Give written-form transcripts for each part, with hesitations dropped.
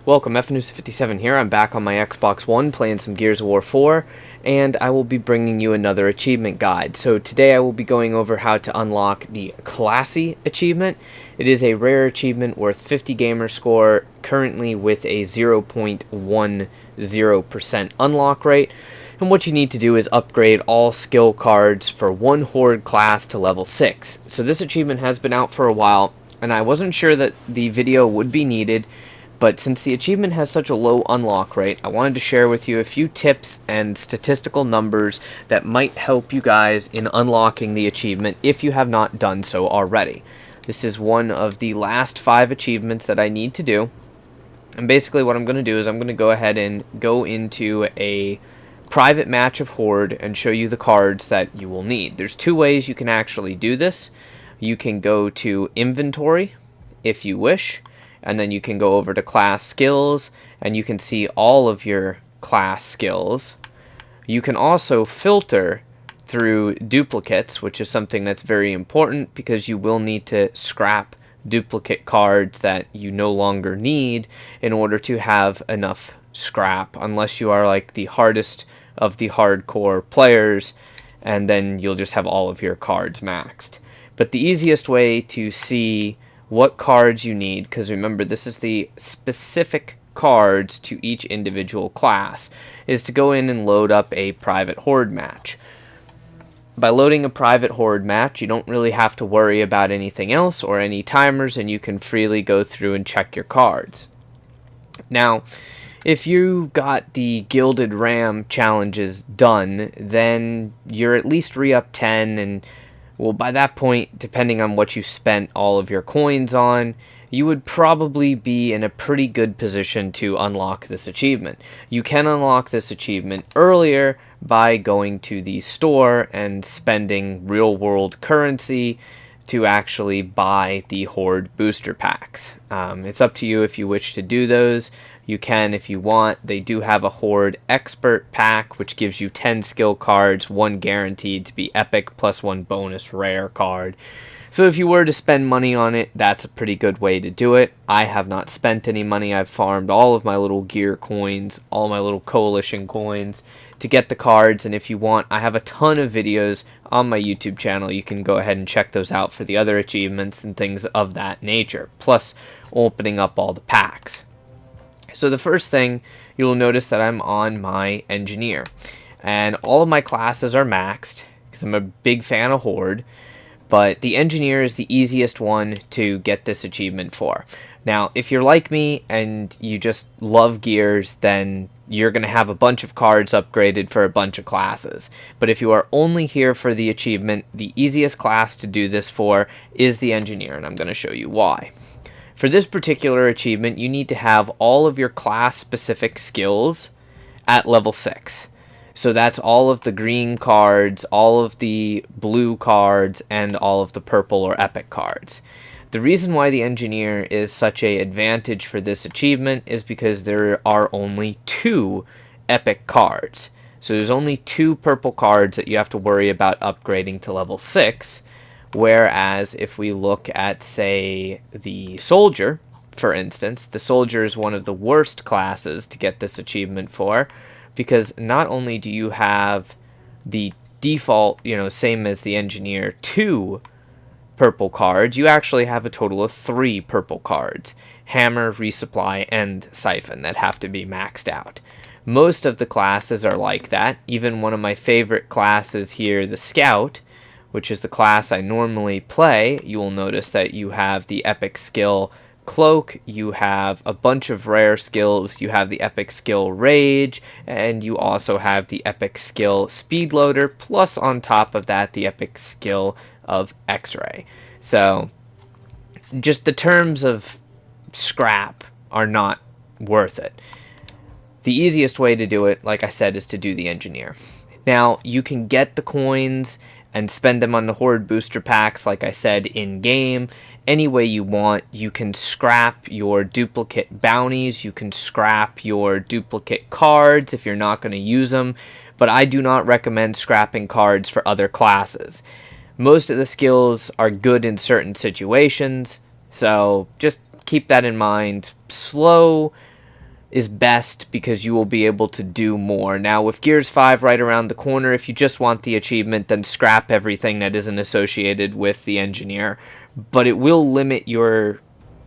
Welcome, FNews57 here. I'm back on my Xbox One playing some Gears of War 4, and I will be bringing you another achievement guide. So today I will be going over how to unlock the Classy achievement. It is a rare achievement worth 50 gamer score, currently with a 0.10% unlock rate. And what you need to do is upgrade all skill cards for one Horde class to level 6. So this achievement has been out for a while, and I wasn't sure that the video would be needed. But since the achievement has such a low unlock rate, I wanted to share with you a few tips and statistical numbers that might help you guys in unlocking the achievement if you have not done so already. This is one of the last 5 achievements that I need to do. And basically what I'm going to do is I'm going to go ahead and go into a private match of Horde and show you the cards that you will need. There's 2 ways you can actually do this. You can go to Inventory if you wish, and then you can go over to class skills and you can see all of your class skills. You can also filter through duplicates, which is something that's very important because you will need to scrap duplicate cards that you no longer need in order to have enough scrap, unless you are like the hardest of the hardcore players, and then you'll just have all of your cards maxed. But the easiest way to see what cards you need, because remember this is the specific cards to each individual class, is to go in and load up a private Horde match. By loading a private Horde match, you don't really have to worry about anything else or any timers, and you can freely go through and check your cards. Now, if you got the Gilded Ram challenges done, then you're at least re-up 10, and well, by that point, depending on what you spent all of your coins on, you would probably be in a pretty good position to unlock this achievement. You can unlock this achievement earlier by going to the store and spending real-world currency to actually buy the Horde booster packs. It's up to you if you wish to do those. You can if you want. They do have a Horde Expert pack, which gives you 10 skill cards, 1 guaranteed to be epic, plus 1 bonus rare card. So if you were to spend money on it, that's a pretty good way to do it. I have not spent any money. I've farmed all of my little gear coins, all my little coalition coins to get the cards, and if you want, I have a ton of videos on my YouTube channel. You can go ahead and check those out for the other achievements and things of that nature, plus opening up all the packs. So the first thing, you'll notice that I'm on my engineer, and all of my classes are maxed because I'm a big fan of Horde, but the engineer is the easiest one to get this achievement for. Now, if you're like me and you just love gears, then you're going to have a bunch of cards upgraded for a bunch of classes. But if you are only here for the achievement, the easiest class to do this for is the engineer, and I'm going to show you why. For this particular achievement, you need to have all of your class-specific skills at level 6. So that's all of the green cards, all of the blue cards, and all of the purple or epic cards. The reason why the engineer is such an advantage for this achievement is because there are only 2 epic cards. So there's only 2 purple cards that you have to worry about upgrading to level 6. Whereas if we look at, say, the soldier, for instance, the soldier is one of the worst classes to get this achievement for, because not only do you have the default, same as the engineer, 2 purple cards, you actually have a total of 3 purple cards: hammer, resupply, and siphon, that have to be maxed out. Most of the classes are like that. Even one of my favorite classes here, the scout, which is the class I normally play, you will notice that you have the epic skill cloak, you have a bunch of rare skills, you have the epic skill rage, and you also have the epic skill speed loader, plus on top of that the epic skill of x-ray. So just the terms of scrap are not worth it. The easiest way to do it, like I said, is to do the engineer. Now, you can get the coins and spend them on the Horde booster packs, like I said, in-game, any way you want. You can scrap your duplicate bounties, you can scrap your duplicate cards if you're not going to use them, but I do not recommend scrapping cards for other classes. Most of the skills are good in certain situations, so just keep that in mind. Slow is best because you will be able to do more. Now, with Gears 5 right around the corner, if you just want the achievement, then scrap everything that isn't associated with the engineer. But it will limit your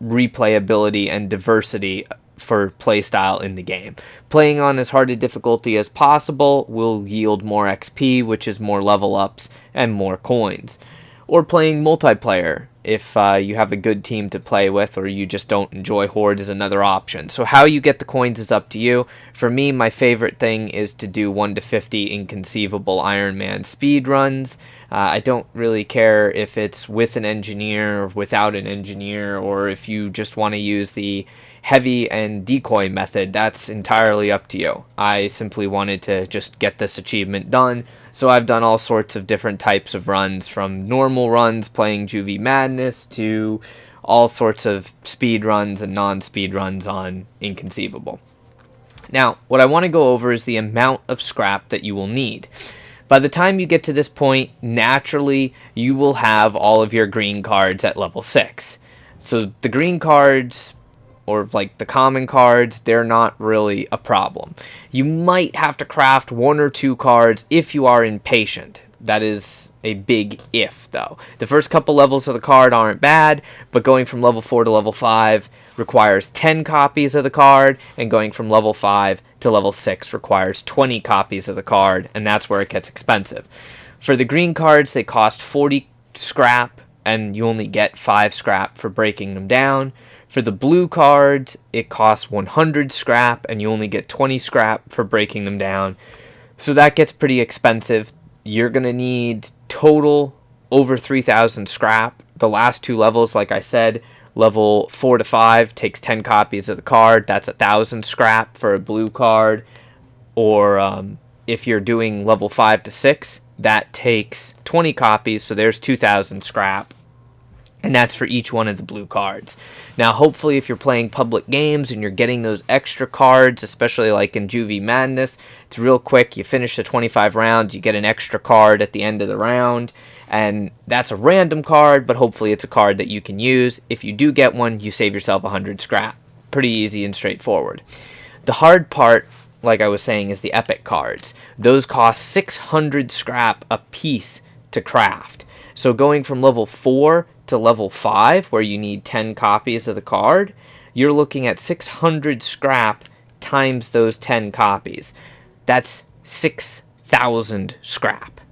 replayability and diversity for playstyle in the game. Playing on as hard a difficulty as possible will yield more XP, which is more level ups and more coins. Or playing multiplayer if you have a good team to play with, or you just don't enjoy Horde, is another option. So how you get the coins is up to you. For me, my favorite thing is to do 1 to 50 inconceivable Iron Man speed runs. I don't really care if it's with an engineer or without an engineer, or if you just want to use the heavy and decoy method. That's entirely up to you. I simply wanted to just get this achievement done, so I've done all sorts of different types of runs, from normal runs playing Juvie Madness to all sorts of speed runs and non-speed runs on Inconceivable. Now, what I want to go over is the amount of scrap that you will need. By the time you get to this point, naturally, you will have all of your green cards at level 6. So the green cards, or like the common cards, they're not really a problem. You might have to craft 1 or 2 cards if you are impatient. That is a big if, though. The first couple levels of the card aren't bad, but going from level 4 to level 5 requires 10 copies of the card, and going from level 5 to level 6 requires 20 copies of the card, and that's where it gets expensive. For the green cards, they cost 40 scrap, and you only get 5 scrap for breaking them down. For the blue cards, it costs 100 scrap, and you only get 20 scrap for breaking them down. So that gets pretty expensive. You're going to need total over 3,000 scrap. The last 2 levels, like I said, level 4 to 5 takes 10 copies of the card. That's 1,000 scrap for a blue card. Or if you're doing level 5 to 6, that takes 20 copies, so there's 2,000 scrap. And that's for each one of the blue cards. Now, hopefully, if you're playing public games and you're getting those extra cards, especially like in Juvie Madness, it's real quick. You finish the 25 rounds, you get an extra card at the end of the round, and that's a random card, but hopefully it's a card that you can use. If you do get one, you save yourself 100 scrap. Pretty easy and straightforward. The hard part, like I was saying, is the epic cards. Those cost 600 scrap a piece to craft. So going from level 4 to level 5, where you need 10 copies of the card, you're looking at 600 scrap times those 10 copies. That's 6,000 scrap.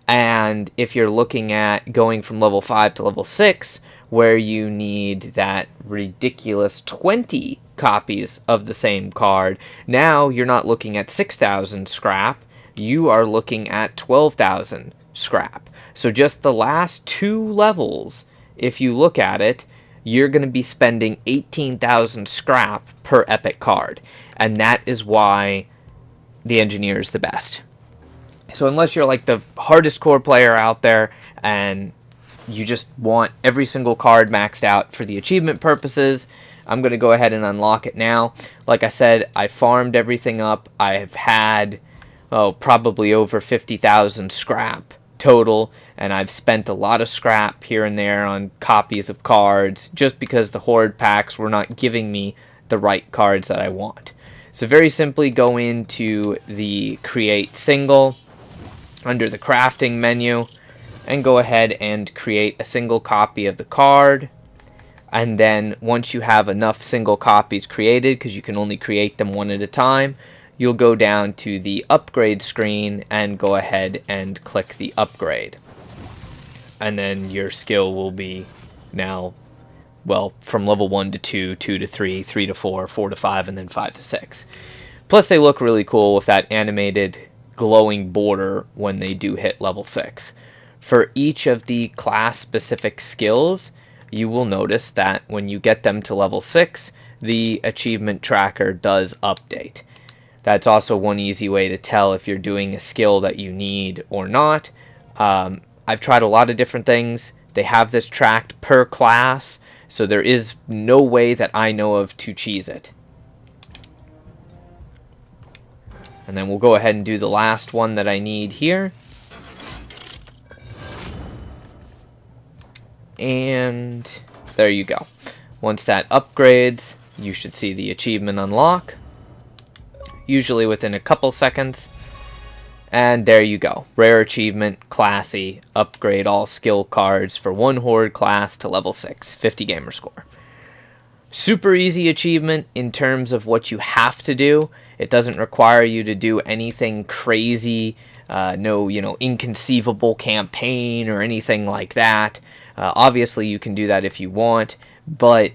And if you're looking at going from level 5 to level 6, where you need that ridiculous 20 copies of the same card, now you're not looking at 6,000 scrap, you are looking at 12,000 scrap. So just the last 2 levels, if you look at it, you're going to be spending 18,000 scrap per epic card. And that is why the engineer is the best. So unless you're like the hardest core player out there and you just want every single card maxed out for the achievement purposes, I'm going to go ahead and unlock it now. Like I said, I farmed everything up. I've had probably over 50,000 scrap total, and I've spent a lot of scrap here and there on copies of cards just because the Horde packs were not giving me the right cards that I want. So very simply, go into the Create Single under the Crafting menu and go ahead and create a single copy of the card. And then once you have enough single copies created, because you can only create them 1 at a time, you'll go down to the upgrade screen and go ahead and click the upgrade. And then your skill will be now, well, from level 1 to 2, 2 to 3, 3 to 4, 4 to 5, and then 5 to 6. Plus they look really cool with that animated glowing border when they do hit level 6. For each of the class-specific skills, you will notice that when you get them to level 6, the achievement tracker does update. That's also one easy way to tell if you're doing a skill that you need or not. I've tried a lot of different things. They have this tracked per class, so there is no way that I know of to cheese it. And then we'll go ahead and do the last one that I need here. And there you go. Once that upgrades, you should see the achievement unlock, usually within a couple seconds. And there you go. Rare achievement, classy, upgrade all skill cards for 1 Horde class to level 6, 50 gamer score. Super easy achievement in terms of what you have to do. It doesn't require you to do anything crazy, no, inconceivable campaign or anything like that. Obviously, you can do that if you want, but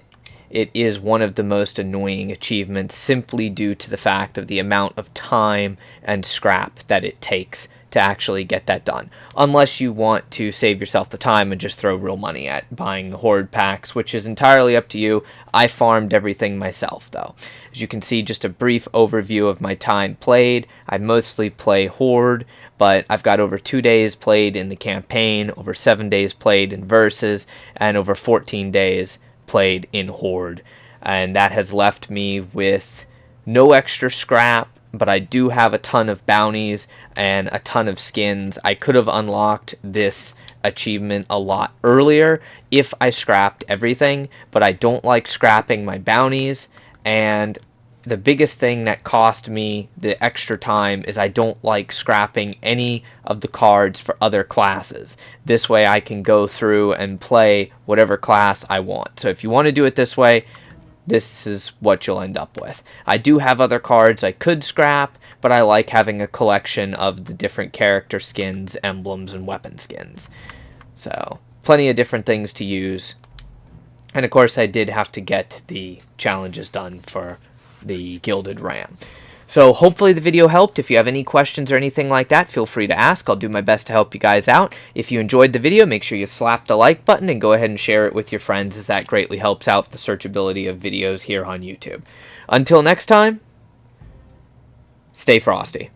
it is one of the most annoying achievements simply due to the fact of the amount of time and scrap that it takes to actually get that done. Unless you want to save yourself the time and just throw real money at buying the Horde packs, which is entirely up to you. I farmed everything myself, though. As you can see, just a brief overview of my time played. I mostly play Horde, but I've got over 2 days played in the campaign, over 7 days played in Versus, and over 14 days played in Horde, and that has left me with no extra scrap, but I do have a ton of bounties and a ton of skins. I could have unlocked this achievement a lot earlier if I scrapped everything, but I don't like scrapping my bounties, and the biggest thing that cost me the extra time is I don't like scrapping any of the cards for other classes. This way I can go through and play whatever class I want. So if you want to do it this way, this is what you'll end up with. I do have other cards I could scrap, but I like having a collection of the different character skins, emblems, and weapon skins. So plenty of different things to use. And of course I did have to get the challenges done for the Gilded Ram. So hopefully the video helped. If you have any questions or anything like that, feel free to ask. I'll do my best to help you guys out. If you enjoyed the video, make sure you slap the like button and go ahead and share it with your friends, as that greatly helps out the searchability of videos here on YouTube. Until next time, stay frosty.